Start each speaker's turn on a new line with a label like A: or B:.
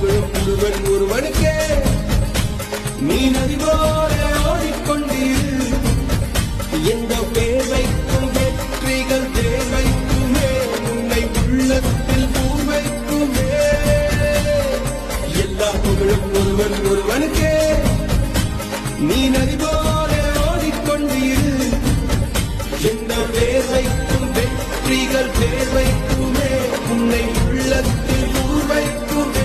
A: புகழும் ஒருவன் ஒருவனுக்கே. நீ நதி போல ஓடிக்கொண்டீர், எந்த பேர் வைக்கும் வெற்றிகள் தேர் வைக்குமே, உன்னை உள்ளத்தில் பூர் வைக்குமே. எல்லா புகழும் ஒருவன் ஒருவனுக்கே. நீ நதி போல ஓடிக்கொண்டீர், எந்த பேர் வைக்கும் வெற்றிகள் தேர் வைக்குமே, உன்னை உள்ளத்தில் பூர் வைக்குமே.